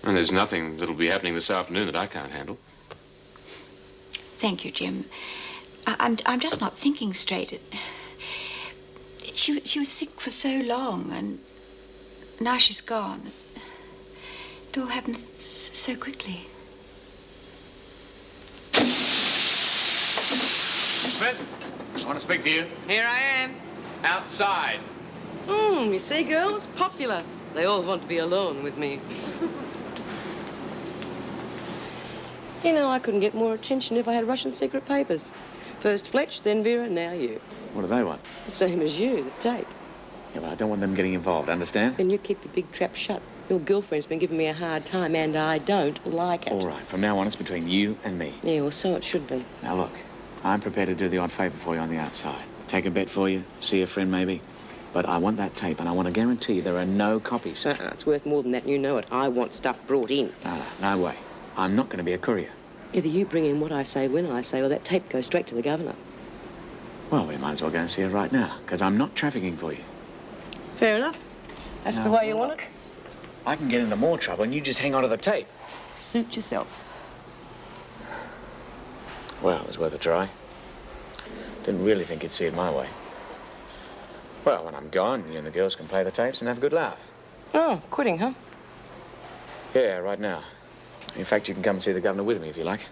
And there's nothing that'll be happening this afternoon that I can't handle. Thank you, Jim. I'm just not thinking straight. She was sick for so long, and now she's gone. It all happened so quickly. Smith, I want to speak to you. Here I am. Outside. You see, girls? Popular. They all want to be alone with me. You know, I couldn't get more attention if I had Russian secret papers. First Fletch, then Vera, now you. What do they want? The same as you, the tape. Yeah, well, I don't want them getting involved, understand? Then you keep your big trap shut. Your girlfriend's been giving me a hard time, and I don't like it. All right, from now on, it's between you and me. Yeah, well, so it should be. Now, look, I'm prepared to do the odd favour for you on the outside. Take a bet for you, see a friend maybe. But I want that tape, and I want to guarantee there are no copies. It's worth more than that, and you know it. I want stuff brought in. No way. I'm not going to be a courier. Either you bring in what I say when I say, or that tape goes straight to the governor. Well, we might as well go and see it right now, because I'm not trafficking for you. Fair enough. That's the way you want it. I can get into more trouble, and you just hang on to the tape. Suit yourself. Well, it was worth a try. Didn't really think you'd see it my way. Well, when I'm gone, you and the girls can play the tapes and have a good laugh. Oh, quitting, huh? Yeah, right now. In fact, you can come and see the governor with me if you like.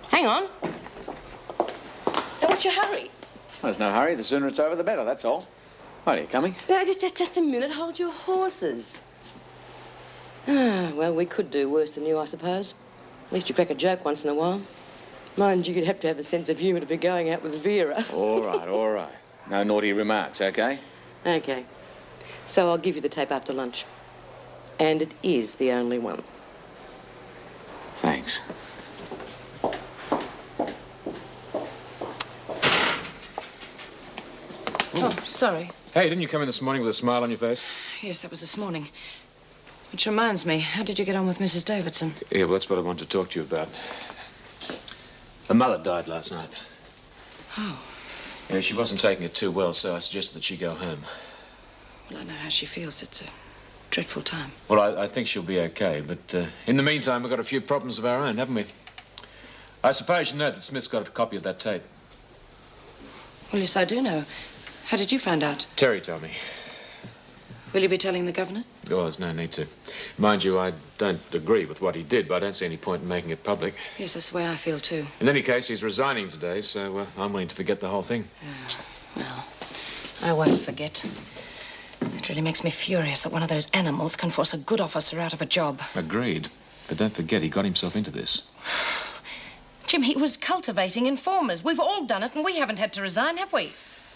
Hang on. Now, what's your hurry? Well, there's no hurry. The sooner it's over, the better, that's all. Well, are you coming? No, just a minute. Hold your horses. Well, we could do worse than you, I suppose. At least you crack a joke once in a while. Mind you, you'd have to have a sense of humour to be going out with Vera. All right, all right. No naughty remarks, OK? OK. So I'll give you the tape after lunch. And it is the only one. Thanks. Oh, sorry. Hey, didn't you come in this morning with a smile on your face? Yes, that was this morning. Which reminds me, how did you get on with Mrs. Davidson? Yeah, well, that's what I wanted to talk to you about. Her mother died last night. Oh. Yeah, she wasn't taking it too well, so I suggested that she go home. Well, I know how she feels. It's a dreadful time. Well, I think she'll be okay, but in the meantime, we've got a few problems of our own, haven't we? I suppose you know that Smith's got a copy of that tape. Well, yes, I do know. How did you find out? Terry told me. Will you be telling the governor? Oh, there's no need to. Mind you, I don't agree with what he did, but I don't see any point in making it public. Yes, that's the way I feel, too. In any case, he's resigning today, so I'm willing to forget the whole thing. Well, I won't forget. It really makes me furious that one of those animals can force a good officer out of a job. Agreed. But don't forget, he got himself into this. Jim, he was cultivating informers. We've all done it, and we haven't had to resign, have we?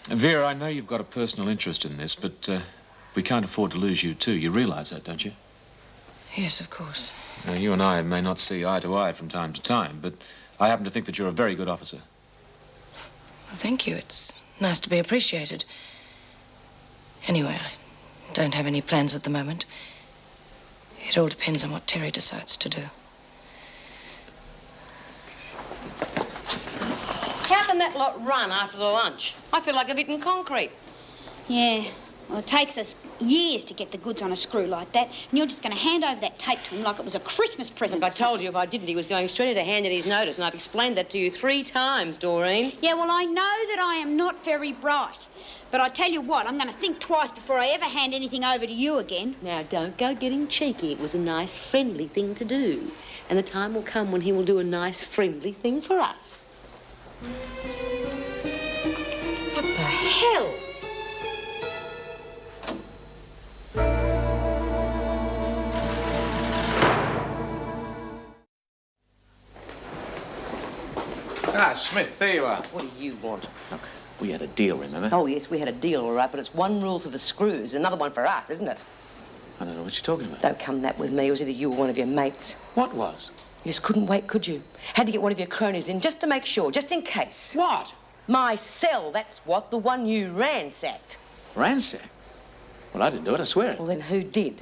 Vera, I know you've got a personal interest in this, but we can't afford to lose you, too. You realise that, don't you? Yes, of course. Now, you and I may not see eye to eye from time to time, but I happen to think that you're a very good officer. Well, thank you. It's nice to be appreciated. Anyway, I don't have any plans at the moment. It all depends on what Terry decides to do. How can that lot run after the lunch? I feel like I've eaten concrete. Yeah, well, it takes us years to get the goods on a screw like that, and you're just going to hand over that tape to him like it was a Christmas present. Look, I told you if I didn't, he was going straight into hand in his notice, and I've explained that to you 3 times, Doreen. Yeah, well, I know that I am not very bright, but I tell you what, I'm going to think twice before I ever hand anything over to you again. Now, don't go getting cheeky. It was a nice, friendly thing to do. And the time will come when he will do a nice, friendly thing for us. What the hell? Ah, Smith, there you are. What do you want? Look, we had a deal, remember? Oh, yes, we had a deal, all right, but it's one rule for the screws, another one for us, isn't it? I don't know what you're talking about. Don't come that with me. It was either you or one of your mates. What was? You just couldn't wait, could you? Had to get one of your cronies in just to make sure, just in case. What? My cell, that's what, the one you ransacked. Ransack? Well, I didn't do it, I swear it. Well, then who did?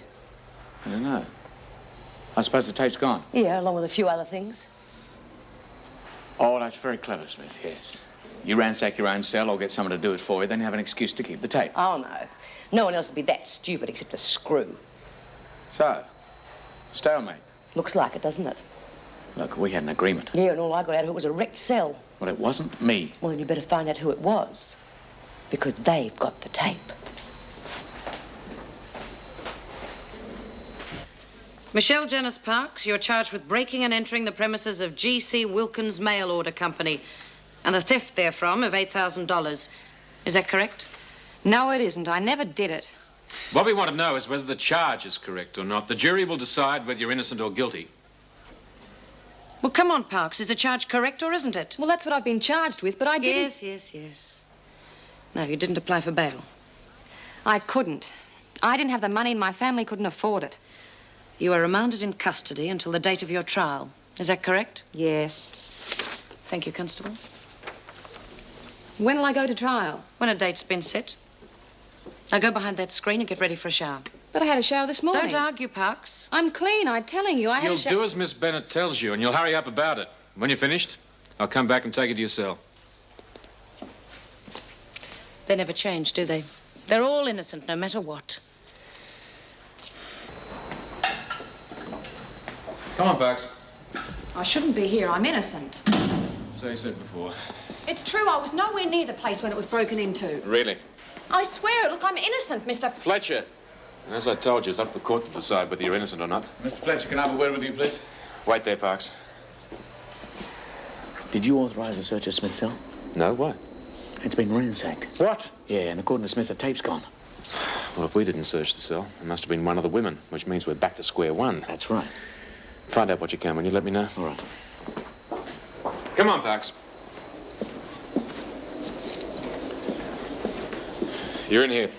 I don't know. I suppose the tape's gone. Yeah, along with a few other things. Oh, that's very clever, Smith, yes. You ransack your own cell or get someone to do it for you, then you have an excuse to keep the tape. Oh, no. No one else would be that stupid except a screw. So Stalemate. Looks like it, doesn't it? Look, we had an agreement. Yeah, and all I got out of it was a wrecked cell. Well, it wasn't me. Well, then you better find out who it was. Because they've got the tape. Michelle Janice Parks, you're charged with breaking and entering the premises of G.C. Wilkins Mail Order Company and the theft therefrom of $8,000. Is that correct? No, it isn't. I never did it. What we want to know is whether the charge is correct or not. The jury will decide whether you're innocent or guilty. Well, come on, Parks. Is the charge correct or isn't it? Well, that's what I've been charged with, but I didn't... Yes. No, you didn't apply for bail. I couldn't. I didn't have the money and my family couldn't afford it. You are remanded in custody until the date of your trial. Is that correct? Yes. Thank you, Constable. When will I go to trial? When a date's been set. Now go behind that screen and get ready for a shower. But I had a shower this morning. Don't argue, Parks. I'm clean, I'm telling you. I had You'll a shower... do as Miss Bennett tells you, and you'll hurry up about it. When you're finished, I'll come back and take you to your cell. They never change, do they? They're all innocent, no matter what. Come on, Parks. I shouldn't be here. I'm innocent. So you said before. It's true. I was nowhere near the place when it was broken into. Really? I swear it. Look, I'm innocent, Mr... Fletcher. As I told you, it's up to the court to decide whether you're innocent or not. Mr. Fletcher, can I have a word with you, please? Wait there, Parks. Did you authorize the search of Smith's cell? No, why? It's been ransacked. What? Yeah, and according to Smith, the tape's gone. Well, if we didn't search the cell, it must have been one of the women, which means we're back to square one. That's right. Find out what you can. Will you let me know? All right. Come on, Parks. You're in here.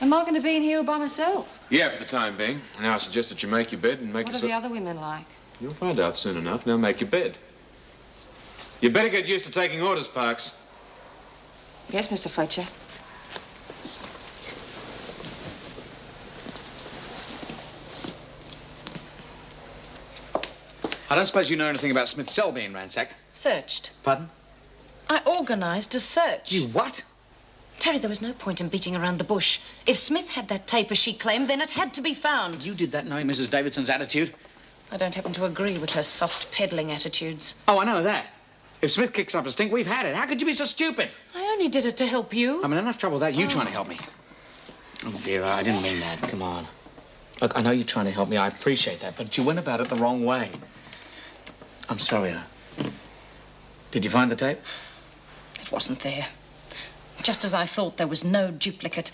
Am I going to be in here all by myself? Yeah, for the time being. Now I suggest that you make your bed and make What are yourself... the other women like? You'll find out soon enough. Now make your bed. You better get used to taking orders, Parks. Yes, Mr. Fletcher. I don't suppose you know anything about Smith's cell being ransacked? Searched. Pardon? I organised a search. You what? Terry, there was no point in beating around the bush. If Smith had that tape as she claimed, then it had to be found. You did that knowing Mrs. Davidson's attitude? I don't happen to agree with her soft peddling attitudes. Oh, I know that. If Smith kicks up a stink, we've had it. How could you be so stupid? I only did it to help you. I'm in enough trouble without you trying to help me. Oh, Vera, I didn't mean that. Come on. Look, I know you're trying to help me. I appreciate that, but you went about it the wrong way. I'm sorry. Did you find the tape? It wasn't there. Just as I thought, there was no duplicate.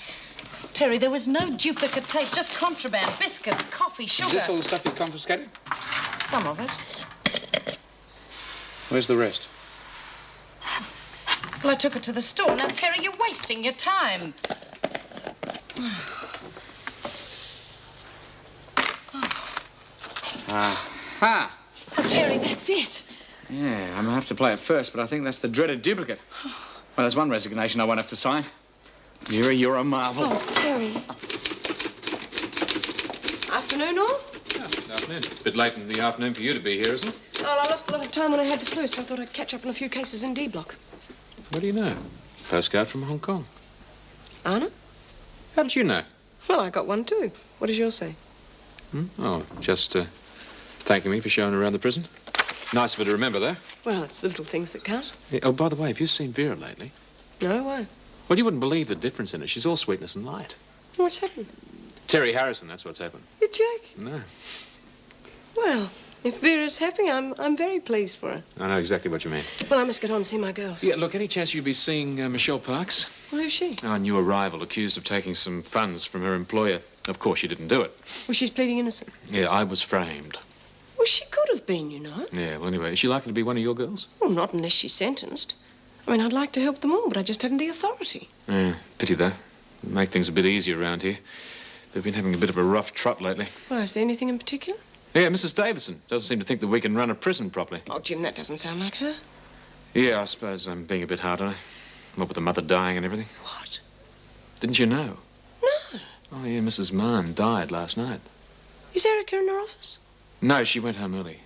Terry, there was no duplicate tape, just contraband, biscuits, coffee, sugar. Is this all the stuff you confiscated? Some of it. Where's the rest? Well, I took it to the store. Now, Terry, you're wasting your time. Ah. Oh, Terry, that's it. Yeah, I'm gonna have to play it first, but I think that's the dreaded duplicate. Well, there's one resignation I won't have to sign. Vera, you're a marvel. Oh, Terry. Afternoon, all? Good afternoon. Bit late in the afternoon for you to be here, isn't it? Well, I lost a lot of time when I had the flu, so I thought I'd catch up on a few cases in D Block. What do you know? Postcard from Hong Kong. Anna? How did you know? Well, I got one too. What does yours say? Oh, just thanking me for showing her around the prison. Nice of her to remember, though. Well, it's the little things that count. Yeah, oh, by the way, have you seen Vera lately? No, why? Well, you wouldn't believe the difference in her. She's all sweetness and light. What's happened? Terry Harrison, that's what's happened. You're joking. No, Well, if Vera's happy, I'm very pleased for her. I know exactly what you mean. Well, I must get on and see my girls. Yeah, look, any chance you'd be seeing Michelle Parks? Well, who's she? Our new arrival, accused of taking some funds from her employer. Of course, she didn't do it. Well, she's pleading innocent. Yeah, I was framed. Well, she could have been, you know. Yeah, well, anyway, is she likely to be one of your girls? Well, not unless she's sentenced. I mean, I'd like to help them all, but I just haven't the authority. Yeah, pity, though. Make things a bit easier around here. They've been having a bit of a rough trot lately. Well, is there anything in particular? Yeah, Mrs. Davidson doesn't seem to think that we can run a prison properly. Oh, Jim, that doesn't sound like her. Yeah, I suppose I'm being a bit hard on her. What with the mother dying and everything. What? Didn't you know? No. Oh, yeah, Mrs. Mann died last night. Is Erica in her office? No, she went home early.